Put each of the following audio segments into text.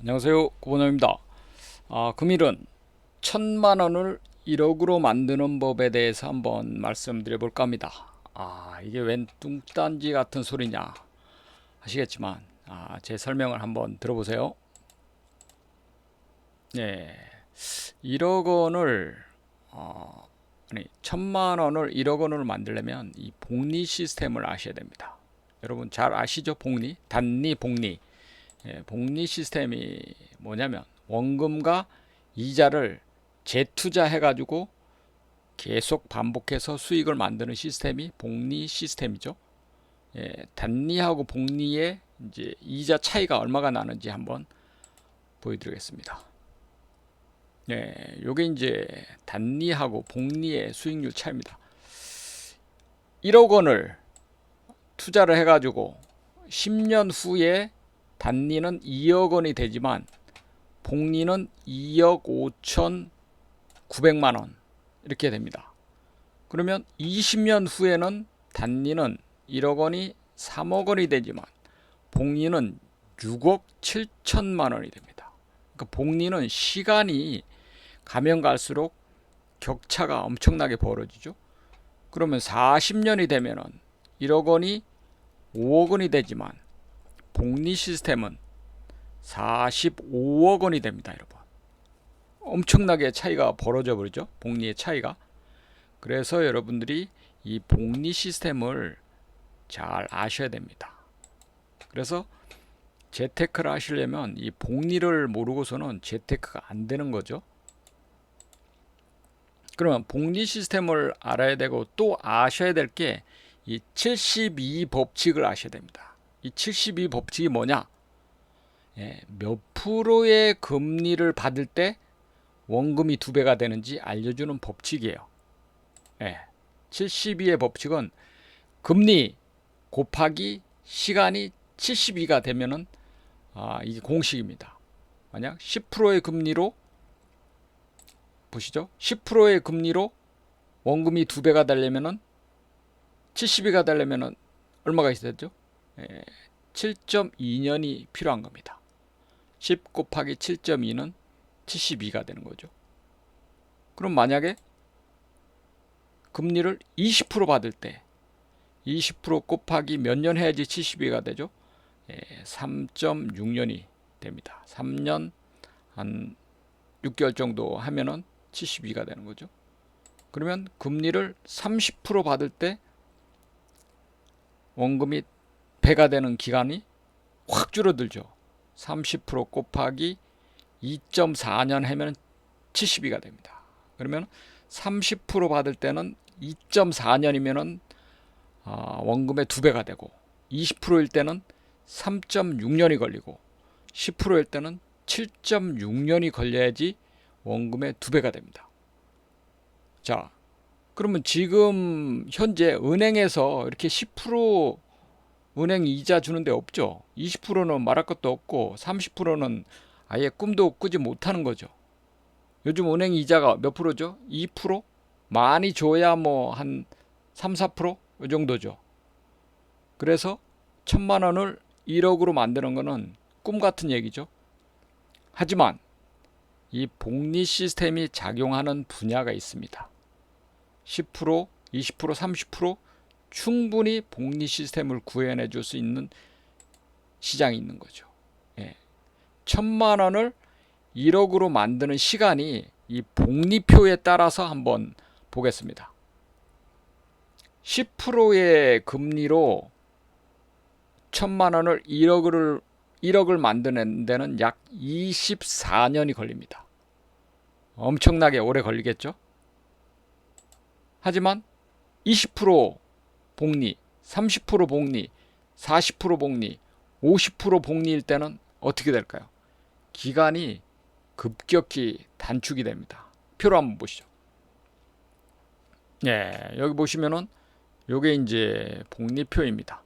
안녕하세요, 고본영입니다. 금일은 1,000만 원을 1억으로 만드는 법에 대해서 한번 말씀드려 볼까 합니다. 이게 웬 뚱딴지 같은 소리냐 하시겠지만, 제 설명을 한번 들어보세요. 네, 1억 원을, 아니, 1,000만 원을 1억 원으로 만들려면 이 복리 시스템을 아셔야 됩니다. 여러분 잘 아시죠? 복리? 단리 복리. 복리 시스템이 뭐냐면 원금과 이자를 재투자해 가지고 계속 반복해서 수익을 만드는 시스템이 복리 시스템이죠. 단리하고 복리의 이제 이자 차이가 얼마가 나는지 한번 보여드리겠습니다. 요게 이제 단리하고 복리의 수익률 차이입니다. 1억 원을 투자를 해가지고 10년 후에 단리는 2억 원이 되지만 복리는 2억 5,900만 원 이렇게 됩니다. 그러면 20년 후에는 단리는 1억 원이 3억 원이 되지만 복리는 6억 7천만 원이 됩니다. 그러니까 복리는 시간이 가면 갈수록 격차가 엄청나게 벌어지죠. 그러면 40년이 되면은 1억 원이 5억 원이 되지만 복리 시스템은 45억 원이 됩니다, 여러분. 엄청나게 차이가 벌어져 버리죠. 복리의 차이가. 그래서 여러분들이 이 복리 시스템을 잘 아셔야 됩니다. 그래서 재테크를 하시려면 이 복리를 모르고서는 재테크가 안 되는 거죠. 그러면 복리 시스템을 알아야 되고 또 아셔야 될 게 이 72 법칙을 아셔야 됩니다. 이 72 법칙이 뭐냐? 몇 프로의 금리를 받을 때 원금이 2배가 되는지 알려주는 법칙이에요. 72의 법칙은 금리 곱하기 시간이 72가 되면은 이게 공식입니다. 만약 10%의 금리로 보시죠. 10%의 금리로 원금이 2배가 되려면은 72가 되려면은 얼마가 있어야 되죠? 7.2년이 필요한 겁니다. 10 곱하기 7.2는 72가 되는 거죠. 그럼 만약에 금리를 20% 받을 때 20% 곱하기 몇 년 해야지 72가 되죠? 3.6년이 됩니다. 3년 한 6개월 정도 하면은 72가 되는 거죠. 그러면 금리를 30% 받을 때 원금이 배가 되는 기간이 확 줄어들죠. 30% 곱하기 2.4년 하면 72가 됩니다. 그러면 30% 받을 때는 2.4년이면은 원금의 2배가 되고 20%일 때는 3.6년이 걸리고 10%일 때는 7.6년이 걸려야지 원금의 2배가 됩니다. 자, 그러면 지금 현재 은행에서 이렇게 10% 은행 이자 주는 데 없죠. 20%는 말할 것도 없고 30%는 아예 꿈도 꾸지 못하는 거죠. 요즘 은행 이자가 몇 프로죠? 2%? 많이 줘야 뭐 한 3, 4%? 이 정도죠. 그래서 1,000만 원을 1억으로 만드는 거는 꿈 같은 얘기죠. 하지만 이 복리 시스템이 작용하는 분야가 있습니다. 10%, 20%, 30% 충분히 복리 시스템을 구현해 줄 수 있는 시장이 있는 거죠. 1,000만 원을 1억으로 만드는 시간이 이 복리표에 따라서 한번 보겠습니다. 10%의 금리로 1,000만 원을 1억을 만드는 데는 약 24년이 걸립니다. 엄청나게 오래 걸리겠죠? 하지만 20% 복리, 30% 복리, 40% 복리, 50% 복리일 때는 어떻게 될까요? 기간이 급격히 단축이 됩니다. 표로 한번 보시죠. 여기 보시면은 요게 이제 복리표입니다.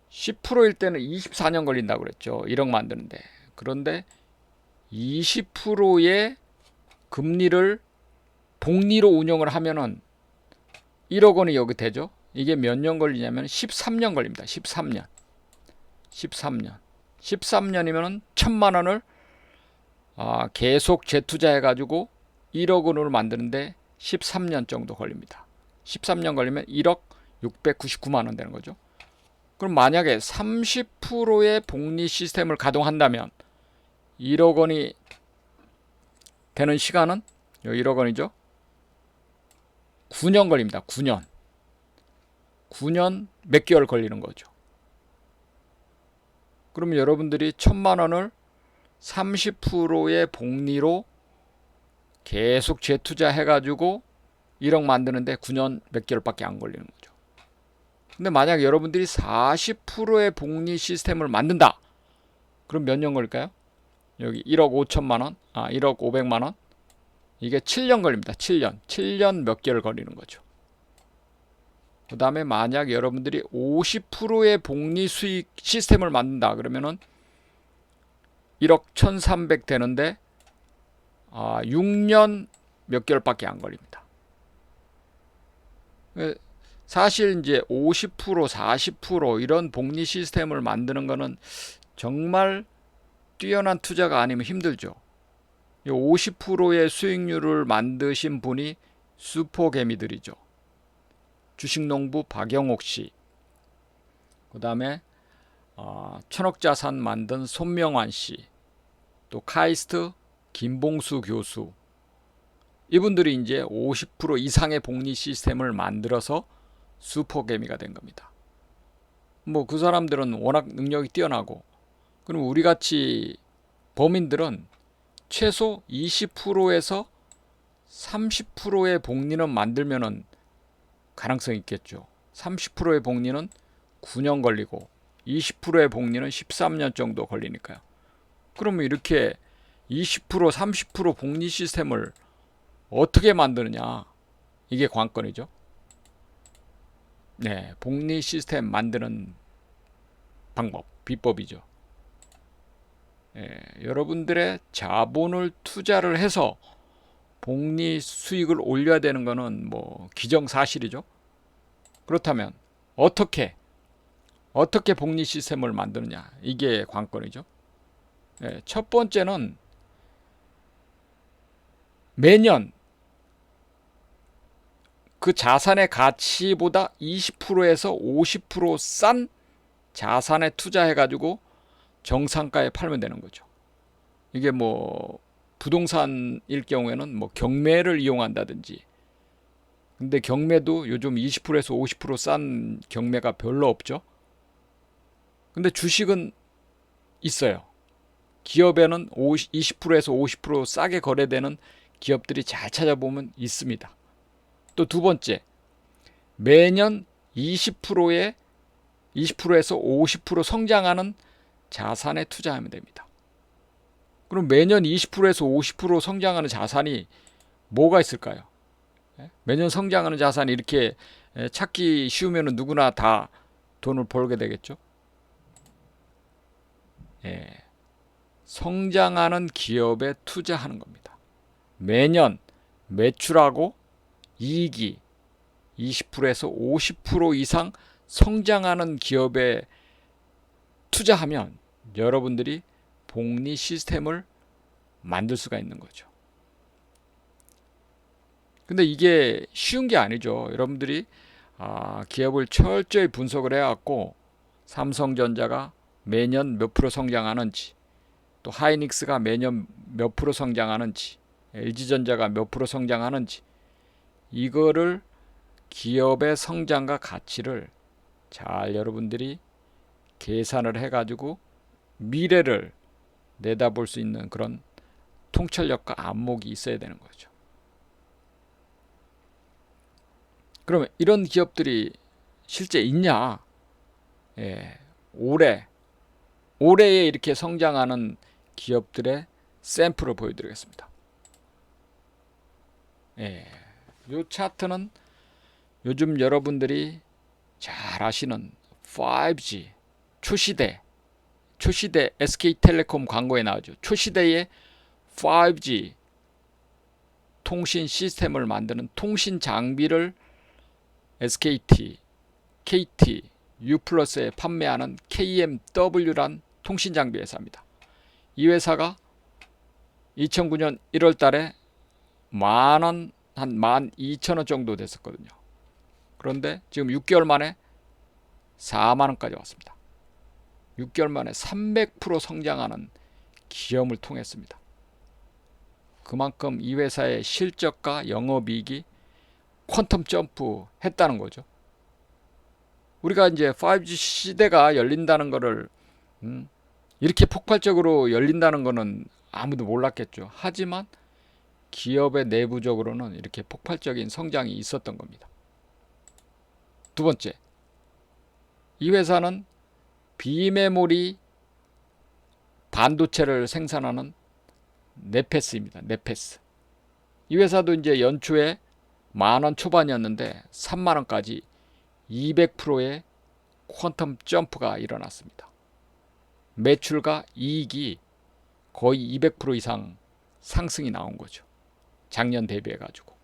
10%일 때는 24년 걸린다고 그랬죠. 1억 만드는데. 그런데 20%의 금리를 복리로 운영을 하면은 1억 원이 여기 되죠. 이게 몇 년 걸리냐면 13년 걸립니다. 13년. 13년. 13년이면은 1,000만 원을 계속 재투자해 가지고 1억 원으로 만드는데 13년 정도 걸립니다. 13년 걸리면 1억 699만 원 되는 거죠. 그럼 만약에 30%의 복리 시스템을 가동한다면 1억 원이 되는 시간은 1억 원이죠. 9년 걸립니다. 9년. 9년 몇 개월 걸리는 거죠. 그러면 여러분들이 1,000만 원을 30%의 복리로 계속 재투자해 가지고 1억 만드는데 9년 몇 개월밖에 안 걸리는 거죠. 근데 만약 여러분들이 40%의 복리 시스템을 만든다. 그럼 몇 년 걸릴까요? 여기 1억 5천만 원, 1억 500만 원. 이게 7년 걸립니다. 7년. 7년 몇 개월 걸리는 거죠. 그 다음에 만약 여러분들이 50%의 복리 수익 시스템을 만든다. 그러면은 1억 1,300 되는데 6년 몇 개월밖에 안 걸립니다. 사실 이제 50%, 40% 이런 복리 시스템을 만드는 거는 정말 뛰어난 투자가 아니면 힘들죠. 50%의 수익률을 만드신 분이 슈퍼개미들이죠. 주식농부 박영옥 씨, 그 다음에 천억자산 만든 손명환 씨, 또 카이스트 김봉수 교수, 이분들이 이제 50% 이상의 복리 시스템을 만들어서 슈퍼개미가 된 겁니다. 뭐 그 사람들은 워낙 능력이 뛰어나고, 그럼 우리같이 범인들은 최소 20%에서 30%의 복리는 만들면은 가능성이 있겠죠. 30%의 복리는 9년 걸리고 20%의 복리는 13년 정도 걸리니까요. 그러면 이렇게 20%, 30% 복리 시스템을 어떻게 만드느냐, 이게 관건이죠. 네, 복리 시스템 만드는 방법, 비법이죠. 여러분들의 자본을 투자를 해서 복리 수익을 올려야 되는 것은 뭐 기정사실이죠. 그렇다면 어떻게 복리 시스템을 만드느냐, 이게 관건이죠. 첫 번째는 매년 그 자산의 가치보다 20%에서 50% 싼 자산에 투자해 가지고 정상가에 팔면 되는 거죠. 이게 뭐 부동산일 경우에는 뭐 경매를 이용한다든지, 근데 경매도 요즘 20%에서 50% 싼 경매가 별로 없죠. 근데 주식은 있어요. 기업에는 20%에서 50% 싸게 거래되는 기업들이 잘 찾아보면 있습니다. 또 두 번째, 매년 20%에서 50% 성장하는 자산에 투자하면 됩니다. 그럼 매년 20%에서 50% 성장하는 자산이 뭐가 있을까요? 매년 성장하는 자산이 이렇게 찾기 쉬우면 누구나 다 돈을 벌게 되겠죠. 성장하는 기업에 투자하는 겁니다. 매년 매출하고 이익이 20%에서 50% 이상 성장하는 기업에 투자하면 여러분들이 복리 시스템을 만들 수가 있는 거죠. 근데 이게 쉬운 게 아니죠. 여러분들이 기업을 철저히 분석을 해갖고 삼성전자가 매년 몇 프로 성장하는지, 또 하이닉스가 매년 몇 프로 성장하는지, LG전자가 몇 프로 성장하는지, 이거를 기업의 성장과 가치를 잘 여러분들이 계산을 해가지고 미래를 내다볼 수 있는 그런 통찰력과 안목이 있어야 되는 거죠. 그러면 이런 기업들이 실제 있냐? 올해에 이렇게 성장하는 기업들의 샘플을 보여드리겠습니다. 이 차트는 요즘 여러분들이 잘 아시는 5G 초시대 SK텔레콤 광고에 나오죠. 초시대의 5G 통신 시스템을 만드는 통신 장비를 SKT, KT, U+에 판매하는 KMW란 통신장비 회사입니다. 이 회사가 2009년 1월 달에 만원, 한 12,000원 정도 됐었거든요. 그런데 지금 6개월 만에 4만원까지 왔습니다. 6개월 만에 300% 성장하는 기염을 통했습니다. 그만큼 이 회사의 실적과 영업이익이 퀀텀 점프 했다는 거죠. 우리가 이제 5G 시대가 열린다는 거를 이렇게 폭발적으로 열린다는 거는 아무도 몰랐겠죠. 하지만 기업의 내부적으로는 이렇게 폭발적인 성장이 있었던 겁니다. 두 번째, 이 회사는 비메모리 반도체를 생산하는 네페스입니다. 네페스. 이 회사도 이제 연초에 10,000원 초반이었는데 30,000원까지 200%의 퀀텀 점프가 일어났습니다. 매출과 이익이 거의 200% 이상 상승이 나온 거죠. 작년 대비해 가지고.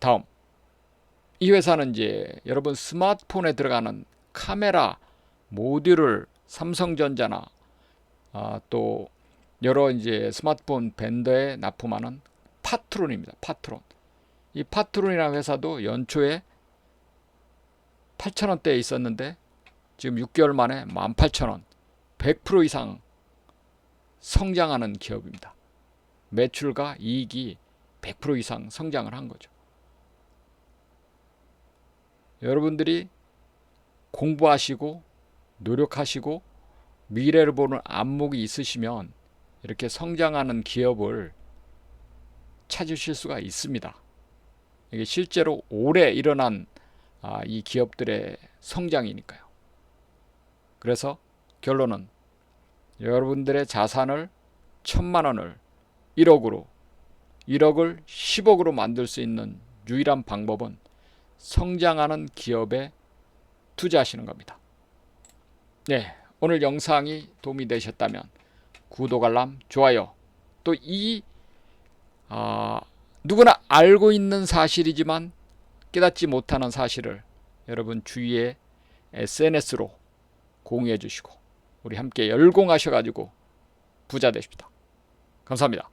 다음, 이 회사는 이제 여러분 스마트폰에 들어가는 카메라 모듈을 삼성전자나 또 여러 이제 스마트폰 벤더에 납품하는 파트론입니다. 파트론. 이 파트론이라는 회사도 연초에 8,000원대에 있었는데 지금 6개월 만에 18,000원, 100% 이상 성장하는 기업입니다. 매출과 이익이 100% 이상 성장을 한 거죠. 여러분들이 공부하시고 노력하시고 미래를 보는 안목이 있으시면 이렇게 성장하는 기업을 찾으실 수가 있습니다. 이게 실제로 올해 일어난 이 기업들의 성장이니까요. 그래서 결론은 여러분들의 자산을 1,000만원을 1억으로 1억을 10억으로 만들 수 있는 유일한 방법은 성장하는 기업에 투자하시는 겁니다. 네, 오늘 영상이 도움이 되셨다면 구독, 알람, 좋아요, 또 누구나 알고 있는 사실이지만 깨닫지 못하는 사실을 여러분 주위에 SNS로 공유해 주시고 우리 함께 열공하셔가지고 부자 되십시다. 감사합니다.